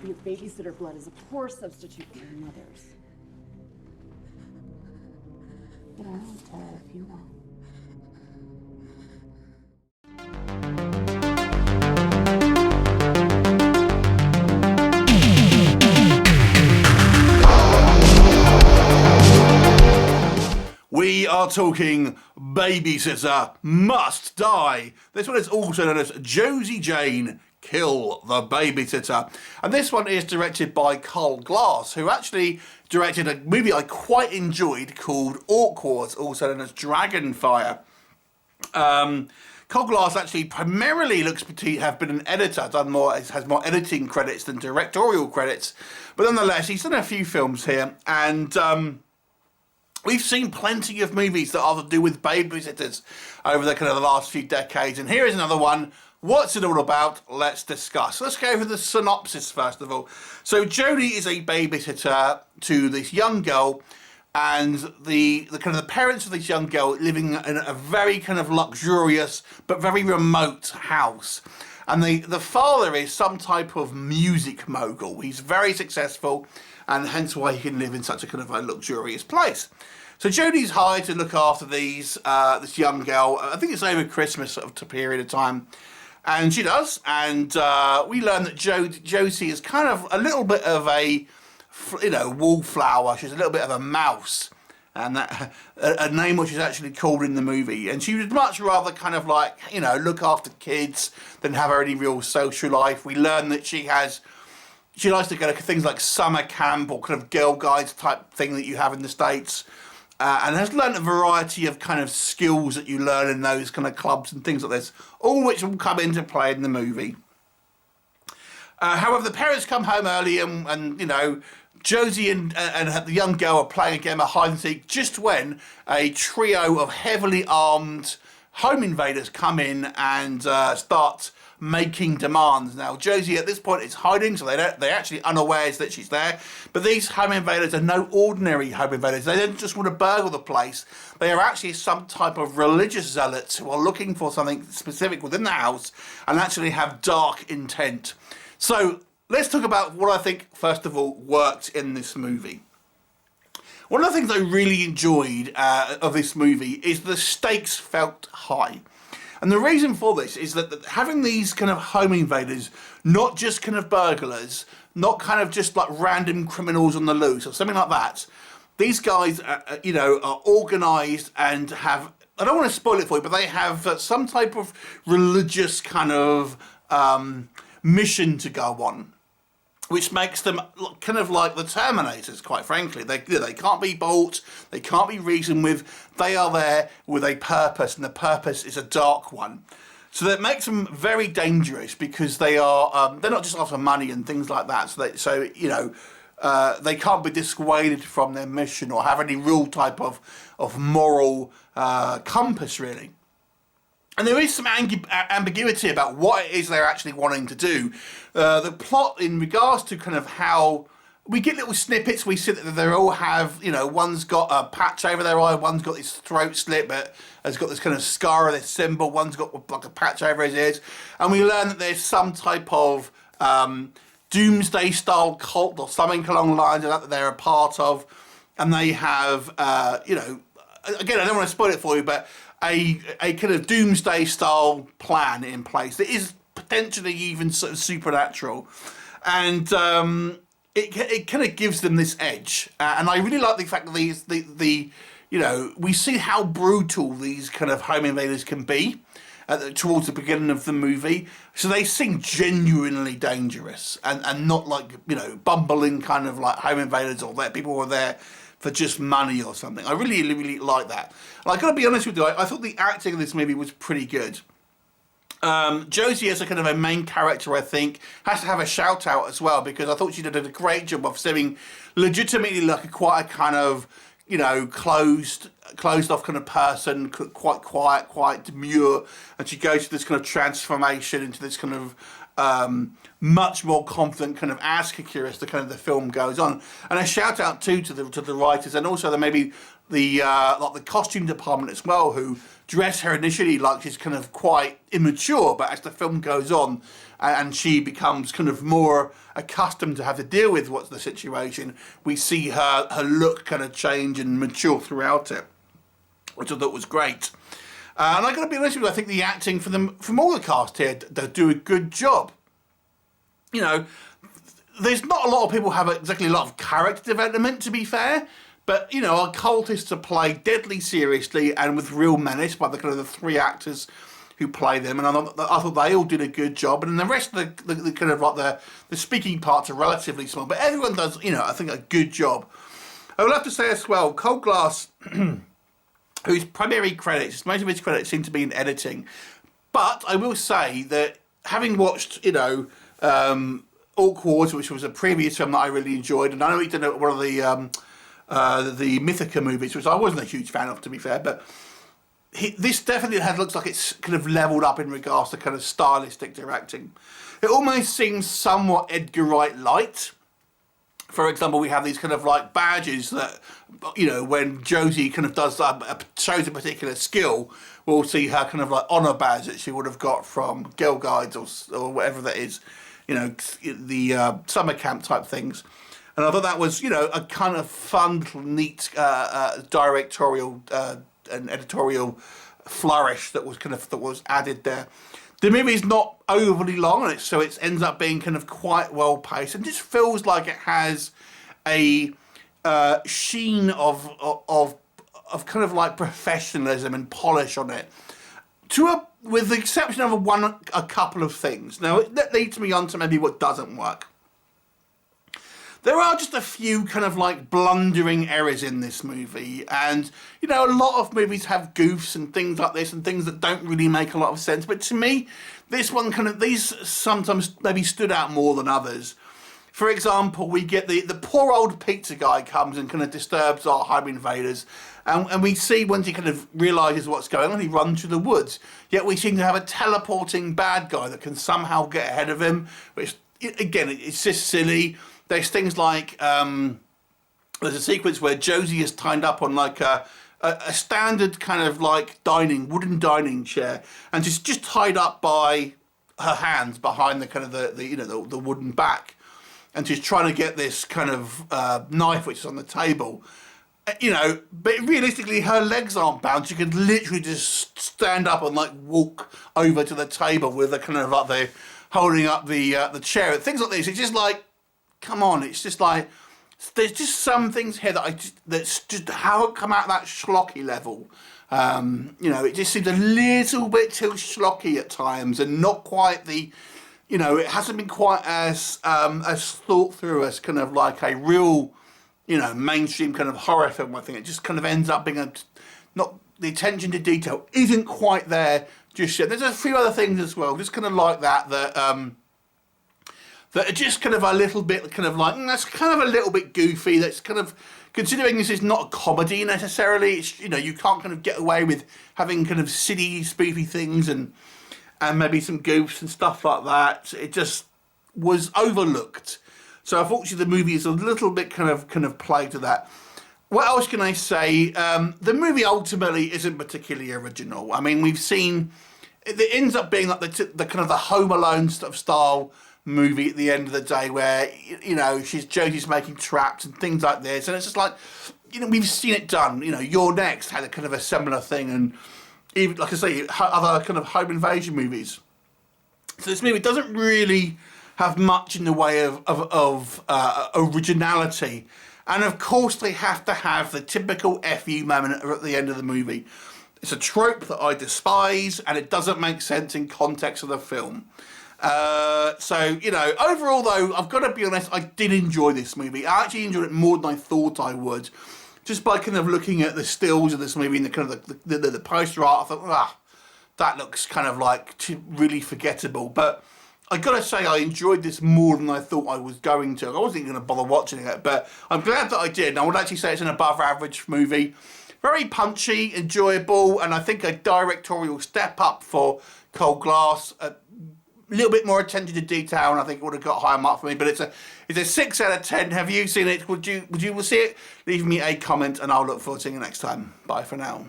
Because babysitter blood is a poor substitute for your mother's. But I'll tell if you want. We are talking Babysitter Must Die. This one is also known as Josie Jane, Kill the Babysitter. And this one is directed by Carl Glass, who actually directed a movie I quite enjoyed called Awkward, also known as Dragonfire. Carl Glass actually primarily looks to have been an editor, has more editing credits than directorial credits. But nonetheless, he's done a few films here, and we've seen plenty of movies that are to do with babysitters over the kind of the last few decades, and here is another one. What's it all about? Let's discuss. Let's go over the synopsis first of all. So Jodie is a babysitter to this young girl, and the kind of the parents of this young girl living in a very kind of luxurious but very remote house. And the father is some type of music mogul. He's very successful, and hence why he can live in such a kind of a luxurious place. So Jodie's hired to look after this young girl. I think it's over Christmas sort of period of time. And she does. And we learn that Josie is kind of a little bit of a, wallflower. She's a little bit of a mouse. And that a name which is actually called in the movie. And she would much rather kind of like, look after kids than have any real social life. We learn that she likes to go to things like summer camp or kind of Girl Guides type thing that you have in the States. And has learned a variety of kind of skills that you learn in those kind of clubs and things like this. All which will come into play in the movie. However, the parents come home early and Josie and the young girl are playing a game of hide and seek just when a trio of heavily armed home invaders come in and start making demands. Now Josie at this point is hiding, so they're actually unawares that she's there. But these home invaders are no ordinary home invaders. They don't just want to burgle the place. They are actually some type of religious zealots who are looking for something specific within the house and actually have dark intent. So let's talk about what I think, first of all, worked in this movie. One of the things I really enjoyed of this movie is the stakes felt high. And the reason for this is that having these kind of home invaders, not just kind of burglars, not kind of just like random criminals on the loose or something like that, these guys, are organised and have, I don't want to spoil it for you, but they have some type of religious kind of mission to go on, which makes them kind of like the Terminators, quite frankly. They can't be bought, they can't be reasoned with. They are there with a purpose, and the purpose is a dark one. So that makes them very dangerous because they are they're not just after money and things like that. They can't be dissuaded from their mission or have any real type of moral compass, really. And there is some ambiguity about what it is they're actually wanting to do. The plot in regards to kind of how we get little snippets, we see that they all have, one's got a patch over their eye, one's got this throat slit, but has got this kind of scar or this symbol, one's got like a patch over his ears. And we learn that there's some type of doomsday style cult or something along the lines of that they're a part of. And they have, again, I don't want to spoil it for you, but a kind of doomsday style plan in place that is potentially even sort of supernatural, and it kind of gives them this edge. And I really like the fact that we see how brutal these kind of home invaders can be towards the beginning of the movie. So they seem genuinely dangerous and not like bumbling kind of like home invaders or that people who are there for just money or something. I really, really like that. And I gotta be honest with you, I thought the acting in this movie was pretty good. Josie as a kind of a main character, I think, has to have a shout out as well, because I thought she did a great job of seeming legitimately like quite a kind of, closed off kind of person, quite quiet, quite demure, and she goes through this kind of transformation into this kind of much more confident, kind of as curious the kind of the film goes on. And a shout out too to the writers, and also maybe the like the costume department as well, who dress her initially like she's kind of quite immature, but as the film goes on and she becomes kind of more accustomed to have to deal with what's the situation, we see her look kind of change and mature throughout it, which I thought was great. And I'm going to be honest with you, I think the acting from all the cast here, they do a good job. You know, there's not a lot of people have exactly a lot of character development, to be fair, but, you know, our cultists are played deadly seriously and with real menace by the kind of the three actors who play them, and I thought they all did a good job, and the rest of the kind of like the speaking parts are relatively small, but everyone does, you know, I think a good job. I would have to say as well, Cold Glass, whose primary credits, most of his credits seem to be in editing, but I will say that having watched, you know, Awkward, which was a previous film that I really enjoyed, and I know he did one of the Mythica movies, which I wasn't a huge fan of, to be fair, but this definitely looks like it's kind of leveled up in regards to kind of stylistic directing. It almost seems somewhat Edgar Wright light. For example, we have these kind of like badges that, you know, when Josie kind of does shows a particular skill, we'll see her kind of like honour badge that she would have got from Girl Guides or whatever that is, you know, the summer camp type things. And I thought that was, you know, a kind of fun, little, neat directorial and editorial flourish that was added there. The movie's not overly long, and so it ends up being kind of quite well paced, and just feels like it has a sheen of kind of like professionalism and polish on it. With the exception of a couple of things. Now that leads me on to maybe what doesn't work. There are just a few kind of like blundering errors in this movie, and you know, a lot of movies have goofs and things like this and things that don't really make a lot of sense, but to me this one these sometimes maybe stood out more than others. For example, we get the poor old pizza guy comes and kind of disturbs our home invaders, and we see once he kind of realises what's going on, he runs through the woods, yet we seem to have a teleporting bad guy that can somehow get ahead of him, which again, it's just silly. There's things like, there's a sequence where Josie is tied up on like a standard kind of like wooden dining chair, and she's just tied up by her hands behind the kind of the wooden back, and she's trying to get this kind of knife which is on the table. You know, but realistically her legs aren't bound. She could literally just stand up and like walk over to the table with a kind of like the holding up the chair. Things like this, it's just like, come on, it's just like, there's just some things here that's just how it come out that schlocky level. You know, it just seems a little bit too schlocky at times, and not quite the, you know, it hasn't been quite as thought through as kind of like a real, you know, mainstream kind of horror film. I think it just kind of ends up being not the attention to detail isn't quite there just yet. There's a few other things as well, just kind of like that are just kind of a little bit kind of like, that's kind of a little bit goofy. That's kind of, considering this is not a comedy necessarily, it's, you know, you can't kind of get away with having kind of silly, spoofy things and maybe some goofs and stuff like that. It just was overlooked. So unfortunately the movie is a little bit kind of plagued to that. What else can I say? The movie ultimately isn't particularly original. I mean, we've seen, it ends up being like the kind of the Home Alone style movie at the end of the day, where, you know, Josie's making traps and things like this, and it's just like, you know, we've seen it done. You know, You're Next had a kind of a similar thing, and even, like I say, other kind of home invasion movies. So this movie doesn't really have much in the way of originality, and of course they have to have the typical FU moment at the end of the movie. It's a trope that I despise, and it doesn't make sense in context of the film. So, you know, overall though, I've got to be honest, I did enjoy this movie. I actually enjoyed it more than I thought I would. Just by kind of looking at the stills of this movie and the kind of the poster art, I thought, that looks kind of like really forgettable. But I got to say, I enjoyed this more than I thought I was going to. I wasn't going to bother watching it, but I'm glad that I did. And I would actually say it's an above average movie. Very punchy, enjoyable, and I think a directorial step up for Cold Glass. little bit more attention to detail, and I think it would have got a higher mark for me. But it's a 6 out of 10. Have you seen it? Would you see it? Leave me a comment, and I'll look forward to seeing you next time. Bye for now.